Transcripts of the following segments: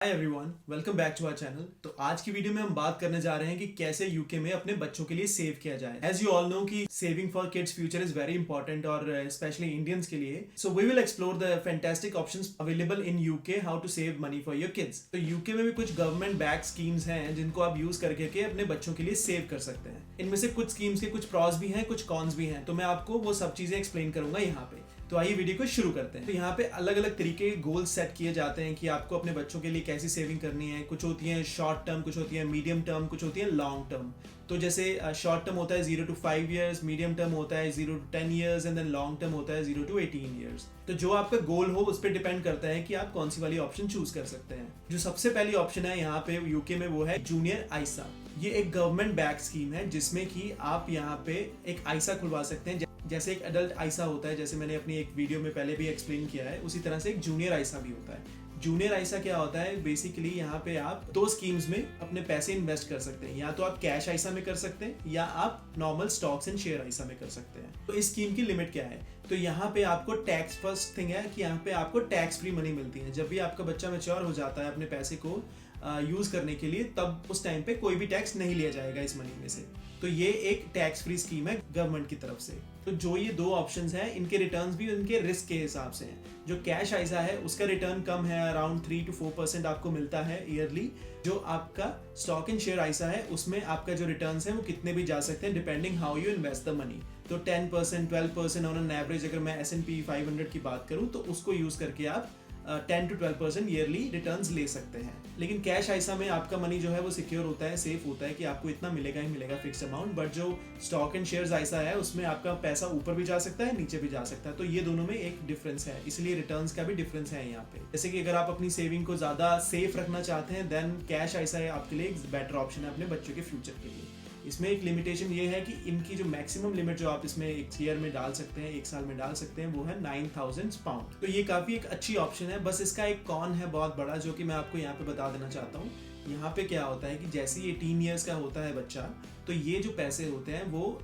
Hi everyone, welcome back to our channel. तो आज की वीडियो में हम बात करने जा रहे हैं कि कैसे यूके में अपने बच्चों के लिए सेव किया जाए। एज यू ऑल नो कि saving for kids future is very important और स्पेशली इंडियंस के लिए। So we will explore the fantastic options available in UK how to save money for your kids. तो UK में भी कुछ government back schemes हैं जिनको आप यूज करके अपने बच्चों के लिए सेव कर सकते हैं। इनमें से कुछ स्कीम्स के कुछ प्रॉस भी हैं, कुछ कॉन्स भी हैं, तो मैं आपको वो सब चीजें एक्सप्लेन करूंगा यहाँ पे। तो आइए वीडियो को शुरू करते हैं। तो यहाँ पे अलग अलग तरीके के गोल्स सेट किए जाते हैं कि आपको अपने बच्चों के लिए कैसी सेविंग करनी है। कुछ होती है शॉर्ट टर्म, कुछ होती है मीडियम टर्म, कुछ होती है लॉन्ग टर्म। तो जैसे शॉर्ट टर्म होता है 0 to 5 years, मीडियम टर्म होता है 0 to 10 years and then long term होता है 0 to 18 years। तो जो आपका गोल हो उस पर डिपेंड करता है कि आप कौन सी वाली ऑप्शन चूज कर सकते हैं। जो सबसे पहली ऑप्शन है यहाँ पे यूके में वो है जूनियर आइसा। ये एक गवर्नमेंट बैक स्कीम है जिसमें कि आप यहाँ पे एक आइसा खुलवा सकते हैं। जैसे एक एडल्ट आइसा होता है, जैसे मैंने अपनी एक वीडियो में पहले भी एक्सप्लेन किया है, उसी तरह से एक जूनियर आइसा भी होता है। जूनियर आइसा क्या होता है? बेसिकली यहाँ पे आप दो स्कीम्स में अपने पैसे इन्वेस्ट कर सकते हैं। या तो आप कैश आइसा में कर सकते हैं या आप नॉर्मल स्टॉक्स एंड शेयर आइसा में कर सकते हैं। तो इस स्कीम की लिमिट क्या है? तो यहाँ पे आपको टैक्स, फर्स्ट थिंग है कि यहाँ पे आपको टैक्स फ्री मनी मिलती है। जब भी आपका बच्चा मैच्योर हो जाता है अपने पैसे को यूज करने के लिए, तब उस टाइम पे कोई भी टैक्स नहीं लिया जाएगा इस मनी में से। तो ये एक टैक्स फ्री स्कीम है गवर्नमेंट की तरफ से। तो जो ये दो ऑप्शंस हैं, इनके रिटर्न्स भी उनके रिस्क के हिसाब से हैं। जो कैश आइसा है उसका रिटर्न कम है, अराउंड 3 to 4% आपको मिलता है ईयरली। जो आपका स्टॉक एंड शेयर आइसा है उसमें आपका जो रिटर्न्स है वो कितने भी जा सकते हैं depending how you invest the money. तो 10%, 12% ऑन एन एवरेज, अगर मैं S&P 500 की बात करूं तो उसको यूज करके आप 10 to 12% ईयरली रिटर्न्स ले सकते हैं। लेकिन कैश आइसा में आपका मनी जो है वो सिक्योर होता है, सेफ होता है कि आपको इतना मिलेगा ही मिलेगा फिक्स अमाउंट। बट जो स्टॉक एंड शेयर्स आइसा है उसमें आपका पैसा ऊपर भी जा सकता है, नीचे भी जा सकता है। तो ये दोनों में एक डिफरेंस है, इसलिए रिटर्न्स का भी डिफरेंस है यहाँ पे। जैसे कि अगर आप अपनी सेविंग को ज्यादा सेफ रखना चाहते हैं, देन कैश आइसा आपके लिए एक बेटर ऑप्शन है अपने बच्चों के फ्यूचर के लिए। इसमें एक लिमिटेशन ये है कि इनकी जो मैक्सिमम लिमिट जो आप इसमें एक ईयर में डाल सकते हैं, एक साल में डाल सकते हैं, वो है 9,000 पाउंड। तो ये काफी एक अच्छी ऑप्शन है। बस इसका एक कॉन है बहुत बड़ा, जो कि मैं आपको यहाँ पे बता देना चाहता हूँ। यहाँ पे क्या होता है कि जैसे ही 18 ईयर्स का होता है बच्चा, तो ये जो पैसे होते हैं वो,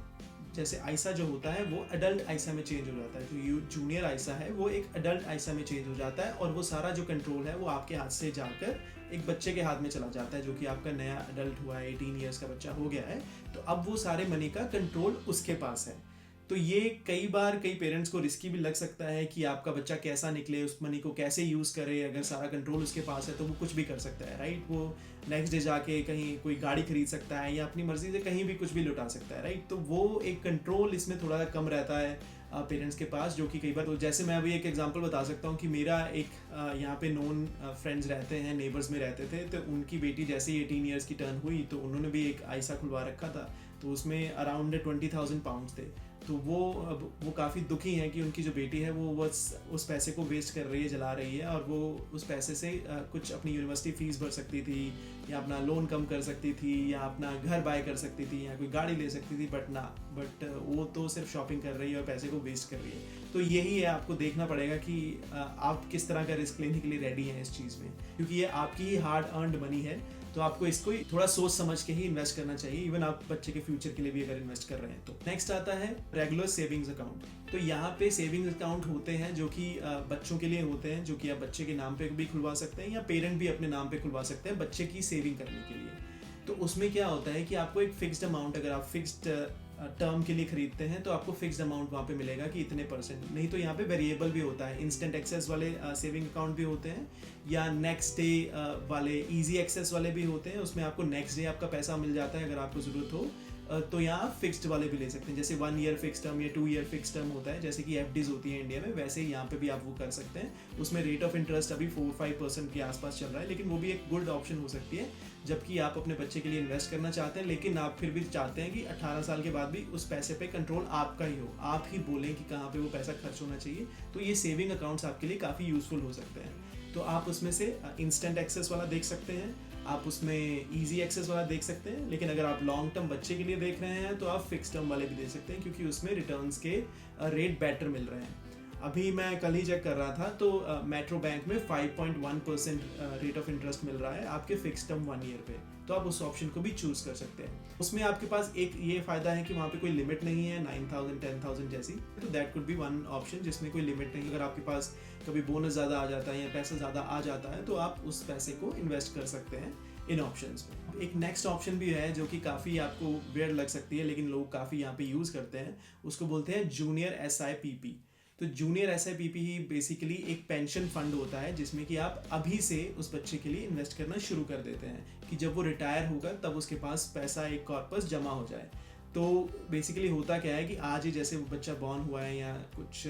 जैसे आइसा जो होता है वो अडल्ट आइसा में चेंज हो जाता है। जो जूनियर आइसा है वो एक अडल्ट आइसा में चेंज हो जाता है, और वो सारा जो कंट्रोल है वो आपके हाथ से जाकर एक बच्चे के हाथ में चला जाता है, जो कि आपका नया अडल्ट हुआ है, 18 ईयर्स का बच्चा हो गया है। तो अब वो सारे मनी का कंट्रोल उसके पास है। तो ये कई बार कई पेरेंट्स को रिस्की भी लग सकता है कि आपका बच्चा कैसा निकले, उस मनी को कैसे यूज करे। अगर सारा कंट्रोल उसके पास है तो वो कुछ भी कर सकता है, राइट। वो नेक्स्ट डे जाके कहीं कोई गाड़ी खरीद सकता है या अपनी मर्जी से कहीं भी कुछ भी लुटा सकता है, राइट। तो वो एक कंट्रोल इसमें थोड़ा कम रहता है पेरेंट्स के पास, जो कि कई बार, तो जैसे मैं अभी एक एग्जांपल बता सकता हूँ कि मेरा एक यहाँ पे नोन फ्रेंड्स रहते हैं, नेबर्स में रहते थे। तो उनकी बेटी जैसे ही 18 ईयर्स की टर्न हुई तो उन्होंने भी एक आइसा खुलवा रखा था। तो उसमें अराउंड 20,000 पाउंड थे। तो वो काफ़ी दुखी हैं कि उनकी जो बेटी है वो बस उस पैसे को वेस्ट कर रही है, जला रही है, और वो उस पैसे से कुछ अपनी यूनिवर्सिटी फीस भर सकती थी, या अपना लोन कम कर सकती थी, या अपना घर बाय कर सकती थी, या कोई गाड़ी ले सकती थी। बट वो तो सिर्फ शॉपिंग कर रही है और पैसे को वेस्ट कर रही है। तो यही है, आपको देखना पड़ेगा कि आप किस तरह का रिस्क लेने के लिए रेडी हैं इस चीज़ में, क्योंकि ये आपकी हार्ड अर्नड मनी है। तो आपको इसको थोड़ा सोच समझ के ही इन्वेस्ट करना चाहिए, इवन आप बच्चे के फ्यूचर के लिए भी अगर इन्वेस्ट कर रहे हैं तो। नेक्स्ट आता है रेगुलर सेविंग्स अकाउंट। तो यहाँ पे सेविंग्स अकाउंट होते हैं जो कि बच्चों के लिए होते हैं, जो कि आप बच्चे के नाम पे भी खुलवा सकते हैं या पेरेंट भी अपने नाम पे खुलवा सकते हैं बच्चे की सेविंग करने के लिए। तो उसमें क्या होता है कि आपको एक फिक्स्ड अमाउंट, अगर आप फिक्स्ड टर्म के लिए खरीदते हैं तो आपको फिक्स्ड अमाउंट वहाँ पे मिलेगा कि इतने %। नहीं तो यहाँ पे वेरिएबल भी होता है। इंस्टेंट एक्सेस वाले सेविंग अकाउंट भी होते हैं, या नेक्स्ट डे वाले इजी एक्सेस वाले भी होते हैं। उसमें आपको नेक्स्ट डे आपका पैसा मिल जाता है अगर आपको ज़रूरत हो। तो यहाँ फिक्स्ड वाले भी ले सकते हैं, जैसे 1 ईयर फिक्स टर्म या 2 ईयर फिक्स टर्म होता है, जैसे कि एफडीज होती है इंडिया में, वैसे ही यहाँ पे भी आप वो कर सकते हैं। उसमें रेट ऑफ इंटरेस्ट अभी 4-5% के आसपास चल रहा है, लेकिन वो भी एक गुड ऑप्शन हो सकती है जबकि आप अपने बच्चे के लिए इन्वेस्ट करना चाहते हैं, लेकिन आप फिर भी चाहते हैं कि 18 साल के बाद भी उस पैसे पे कंट्रोल आपका ही हो, आप ही बोलें कि कहाँ पे वो पैसा खर्च होना चाहिए। तो ये सेविंग अकाउंट्स आपके लिए काफ़ी यूजफुल हो सकते हैं। तो आप उसमें से इंस्टेंट एक्सेस वाला देख सकते हैं, आप उसमें इजी एक्सेस वाला देख सकते हैं, लेकिन अगर आप लॉन्ग टर्म बच्चे के लिए देख रहे हैं तो आप फिक्स टर्म वाले भी देख सकते हैं, क्योंकि उसमें रिटर्न्स के रेट बेटर मिल रहे हैं। अभी मैं कल ही चेक कर रहा था तो मेट्रो बैंक में 5.1% रेट ऑफ इंटरेस्ट मिल रहा है आपके फिक्स टर्म 1 ईयर पे। तो आप उस ऑप्शन को भी चूज कर सकते हैं। उसमें आपके पास एक ये फायदा है कि वहाँ पे कोई लिमिट नहीं है 9,000 10,000 जैसी, तो that could be one option जिसमें कोई लिमिट नहीं। अगर आपके पास कभी बोनस ज़्यादा आ जाता है या पैसा ज़्यादा आ जाता है तो आप उस पैसे को इन्वेस्ट कर सकते हैं इन ऑप्शंस में। एक नेक्स्ट ऑप्शन भी है जो कि काफ़ी आपको वियर्ड लग सकती है लेकिन लोग काफ़ी यहाँ पे यूज़ करते हैं, उसको बोलते हैं जूनियर SIPP। तो जूनियर SIPP ही बेसिकली एक पेंशन फंड होता है जिसमें कि आप अभी से उस बच्चे के लिए इन्वेस्ट करना शुरू कर देते हैं कि जब वो रिटायर होगा तब उसके पास पैसा एक कॉर्पस जमा हो जाए। तो बेसिकली होता क्या है कि आज ही जैसे वो बच्चा बॉर्न हुआ है या कुछ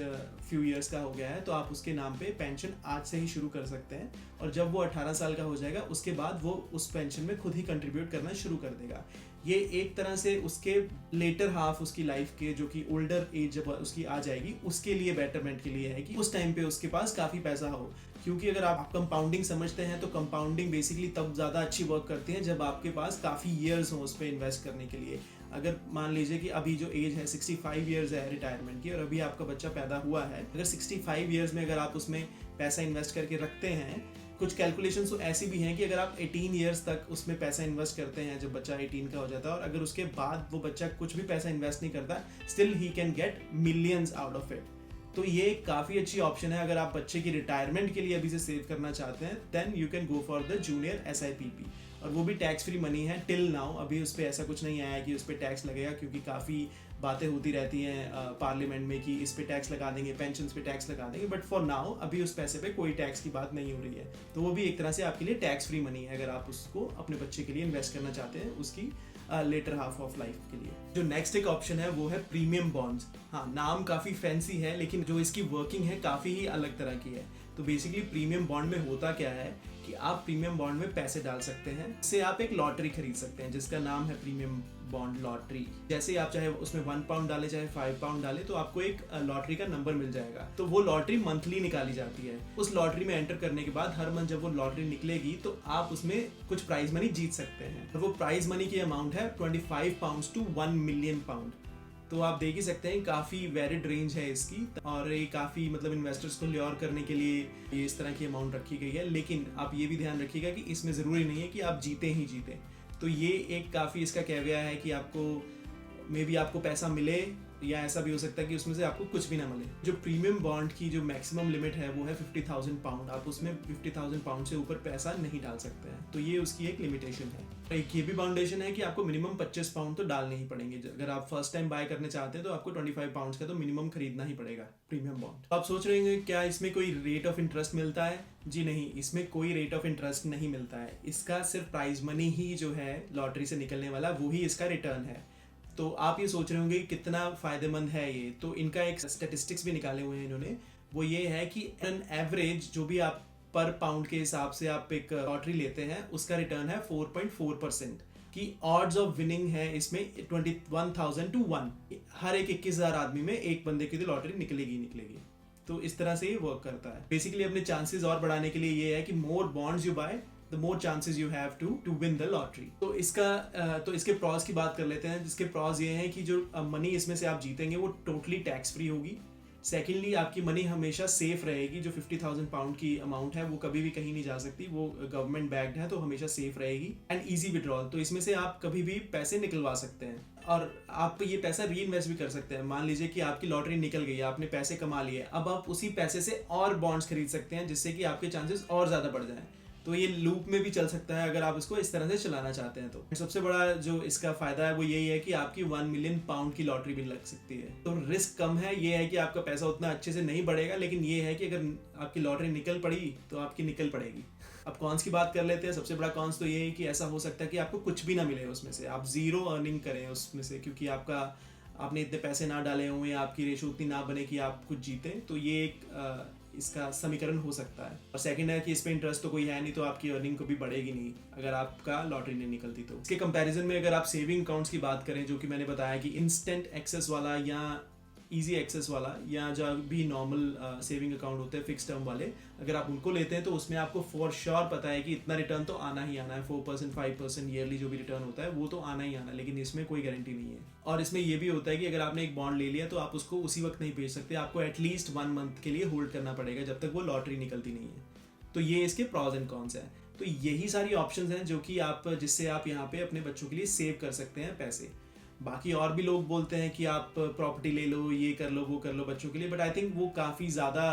फ्यू इयर्स का हो गया है तो आप उसके नाम पे पेंशन आज से ही शुरू कर सकते हैं, और जब वो 18 साल का हो जाएगा उसके बाद वो उस पेंशन में खुद ही कंट्रीब्यूट करना शुरू कर देगा। ये एक तरह से उसके लेटर हाफ उसकी लाइफ के जो कि ओल्डर एज जब उसकी आ जाएगी उसके लिए बेटरमेंट के लिए है कि उस टाइम पे उसके पास काफ़ी पैसा हो। क्योंकि अगर आप कंपाउंडिंग समझते हैं तो कंपाउंडिंग बेसिकली तब ज़्यादा अच्छी वर्क करती है जब आपके पास काफ़ी ईयर्स हो उस पर इन्वेस्ट करने के लिए। अगर मान लीजिए कि अभी जो एज है 65 ईयर्स है रिटायरमेंट की और अभी आपका बच्चा पैदा हुआ है, अगर 65 ईयर्स में अगर आप उसमें पैसा इन्वेस्ट करके रखते हैं, कुछ कैलकुलेशंस तो ऐसी भी हैं कि अगर आप 18 ईयर्स तक उसमें पैसा इन्वेस्ट करते हैं जब बच्चा 18 का हो जाता है और अगर उसके बाद वो बच्चा कुछ भी पैसा इन्वेस्ट नहीं करता, still he can get millions out of it. तो ये काफ़ी अच्छी ऑप्शन है अगर आप बच्चे की रिटायरमेंट के लिए अभी से सेव करना चाहते हैं, then you can go for the junior SIPP। और वो भी टैक्स फ्री मनी है टिल नाउ। अभी उस पर ऐसा कुछ नहीं आया कि उस पर टैक्स लगेगा, क्योंकि काफ़ी बातें होती रहती हैं पार्लियामेंट में कि इस पे टैक्स लगा देंगे, पेंशन पे टैक्स लगा देंगे, बट फॉर नाउ अभी उस पैसे पे कोई टैक्स की बात नहीं हो रही है। तो वो भी एक तरह से आपके लिए टैक्स फ्री मनी है अगर आप उसको अपने बच्चे के लिए इन्वेस्ट करना चाहते हैं उसकी लेटर हाफ ऑफ लाइफ के लिए। जो नेक्स्ट एक ऑप्शन है वो है प्रीमियम बॉन्ड्स। हाँ, नाम काफ़ी फैंसी है लेकिन जो इसकी वर्किंग है काफ़ी ही अलग तरह की है। तो बेसिकली प्रीमियम बॉन्ड में होता क्या है कि आप प्रीमियम बॉन्ड में पैसे डाल सकते हैं, इससे आप एक लॉटरी खरीद सकते हैं जिसका नाम है प्रीमियम बॉन्ड लॉटरी। जैसे आप चाहे उसमें 1 पाउंड डाले चाहे 5 पाउंड डाले तो आपको एक लॉटरी का नंबर मिल जाएगा। तो वो लॉटरी मंथली निकाली जाती है। उस लॉटरी में एंटर करने के बाद हर मंथ जब वो लॉटरी निकलेगी तो आप उसमें कुछ प्राइज मनी जीत सकते हैं। और वो प्राइज मनी की अमाउंट है 25 पाउंड टू 1 मिलियन पाउंड। तो आप देख ही सकते हैं काफ़ी वेरिड रेंज है इसकी, और ये काफ़ी मतलब इन्वेस्टर्स को ल्योर करने के लिए ये इस तरह की अमाउंट रखी गई है। लेकिन आप ये भी ध्यान रखिएगा कि इसमें ज़रूरी नहीं है कि आप जीते ही जीते। तो ये एक काफ़ी इसका कैविया है कि आपको मे बी आपको पैसा मिले या ऐसा भी हो सकता है कि उसमें से आपको कुछ भी ना मिले। जो प्रीमियम बॉन्ड की जो मैक्सिमम लिमिट है वो है 50,000 पाउंड। आप उसमें 50,000 पाउंड से ऊपर पैसा नहीं डाल सकते हैं, तो ये उसकी एक लिमिटेशन है। एक ये भी बाउंडेशन है कि आपको मिनिमम 25 पाउंड तो डालने ही पड़ेंगे। अगर आप फर्स्ट टाइम बाय करने चाहते हैं तो आपको 25 पाउंड का तो मिनिमम खरीदना ही पड़ेगा प्रीमियम बॉन्ड। आप सोच रहे हैं क्या इसमें कोई रेट ऑफ इंटरेस्ट मिलता है? जी नहीं, इसमें कोई रेट ऑफ इंटरेस्ट नहीं मिलता है। इसका सिर्फ प्राइज मनी ही जो है लॉटरी से निकलने वाला वो ही इसका रिटर्न है। तो आप ये सोच रहे होंगे कितना फायदेमंद है ये, तो इनका एक स्टैटिस्टिक्स भी निकाले हुए हैं इन्होंने। वो ये है कि एन एवरेज जो भी आप पर पाउंड के हिसाब से आप एक लॉटरी लेते हैं उसका रिटर्न है 4.4% की ऑड्स ऑफ विनिंग है इसमें 21,000 to 1। हर एक 21,000 आदमी में एक बंदे की तो लॉटरी निकलेगी। तो इस तरह से ये वर्क करता है। बेसिकली अपने चांसेस और बढ़ाने के लिए ये है कि more bonds you buy the more chances you have to win the lottery। तो इसके प्रॉस की बात कर लेते हैं। जिसके प्रॉस ये हैं कि जो मनी इसमें से आप जीतेंगे वो टोटली टैक्स फ्री होगी। सेकेंडली, आपकी मनी हमेशा सेफ रहेगी। जो 50,000 पाउंड की अमाउंट है वो कभी भी कहीं नहीं जा सकती, वो गवर्नमेंट बैक्ड है तो हमेशा सेफ रहेगी। एंड ईजी विड्रॉल, तो इसमें से आप कभी भी पैसे निकलवा सकते हैं और आप ये पैसा री इन्वेस्ट भी कर सकते हैं। मान लीजिए कि आपकी लॉटरी निकल गई, आपने पैसे कमा लिए, अब आप उसी पैसे से और बॉन्ड्स खरीद सकते हैं जिससे कि आपके चांसेस और ज़्यादा बढ़ जाएं। तो ये लूप में भी चल सकता है अगर आप इसको इस तरह से चलाना चाहते हैं। तो सबसे बड़ा जो इसका फायदा है वो यही है कि आपकी 1 मिलियन पाउंड की लॉटरी भी लग सकती है। तो रिस्क कम है, ये है कि आपका पैसा उतना अच्छे से नहीं बढ़ेगा, लेकिन ये है कि अगर आपकी लॉटरी निकल पड़ी तो आपकी निकल पड़ेगी। अब कॉन्स की बात कर लेते हैं। सबसे बड़ा कॉन्स तो ये है कि ऐसा हो सकता है कि आपको कुछ भी ना मिले उसमें से, आप जीरो अर्निंग करें उसमें से, क्योंकि आपने इतने पैसे ना डाले हों या आपकी रेशो उतनी ना बने कि आप कुछ जीतें। तो ये एक इसका समीकरण हो सकता है। और सेकंड है कि इस पे इंटरेस्ट तो कोई है नहीं, तो आपकी अर्निंग को भी बढ़ेगी नहीं अगर आपका लॉटरी नहीं निकलती। तो इसके कंपैरिजन में अगर आप सेविंग अकाउंट्स की बात करें, जो कि मैंने बताया कि इंस्टेंट एक्सेस वाला या इजी एक्सेस वाला या जो भी नॉर्मल सेविंग अकाउंट होते हैं फिक्स टर्म वाले, अगर आप उनको लेते हैं तो उसमें आपको फॉर श्योर पता है कि इतना रिटर्न तो आना ही आना है, 4% 5% ईयरली जो भी रिटर्न होता है वो तो आना ही आना है, लेकिन इसमें कोई गारंटी नहीं है। और इसमें ये भी होता है कि अगर आपने एक बॉन्ड ले लिया तो आप उसको उसी वक्त नहीं बेच सकते, आपको एटलीस्ट 1 मंथ के लिए होल्ड करना पड़ेगा जब तक वो लॉटरी निकलती नहीं है। तो ये इसके प्रॉज एंड कॉन्स हैं। तो यही सारी ऑप्शंस हैं जो कि आप जिससे आप यहाँ पे अपने बच्चों के लिए सेव कर सकते हैं पैसे। बाकी और भी लोग बोलते हैं कि आप प्रॉपर्टी ले लो, ये कर लो, वो कर लो बच्चों के लिए, बट आई थिंक वो काफ़ी ज़्यादा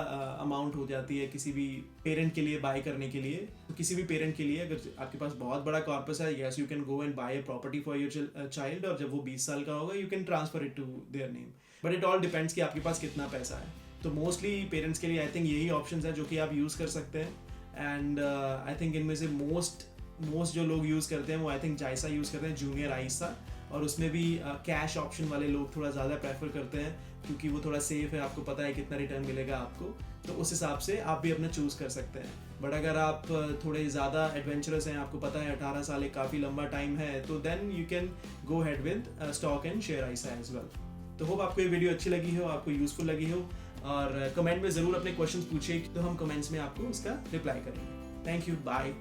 अमाउंट हो जाती है किसी भी पेरेंट के लिए बाय करने के लिए। तो किसी भी पेरेंट के लिए अगर आपके पास बहुत बड़ा कॉर्पस है, yes you can go and buy a property for your child, और जब वो 20 साल का होगा you can transfer it to their name, but it all depends कि आपके पास कितना पैसा है। तो मोस्टली पेरेंट्स के लिए आई थिंक यही ऑप्शन है जो कि आप यूज़ कर सकते हैं। एंड आई थिंक इनमें से मोस्ट जो लोग यूज़ करते हैं वो आई थिंक जायसा यूज़ करते हैं, जूनियर आयसा, और उसमें भी कैश ऑप्शन वाले लोग थोड़ा ज़्यादा प्रेफर करते हैं क्योंकि वो थोड़ा सेफ है, आपको पता है कितना रिटर्न मिलेगा आपको, तो उस हिसाब से आप भी अपना चूज़ कर सकते हैं। बट अगर आप थोड़े ज़्यादा एडवेंचरस हैं, आपको पता है 18 साल एक काफ़ी लंबा टाइम है, तो then you can go head with stock and share आयसा एज वेल। तो होप आपको ये वीडियो अच्छी लगी हो, आपको यूज़फुल लगी हो, और कमेंट में ज़रूर अपने क्वेश्चंस पूछिए तो हम कमेंट्स में आपको उसका रिप्लाई करेंगे। Thank you, bye.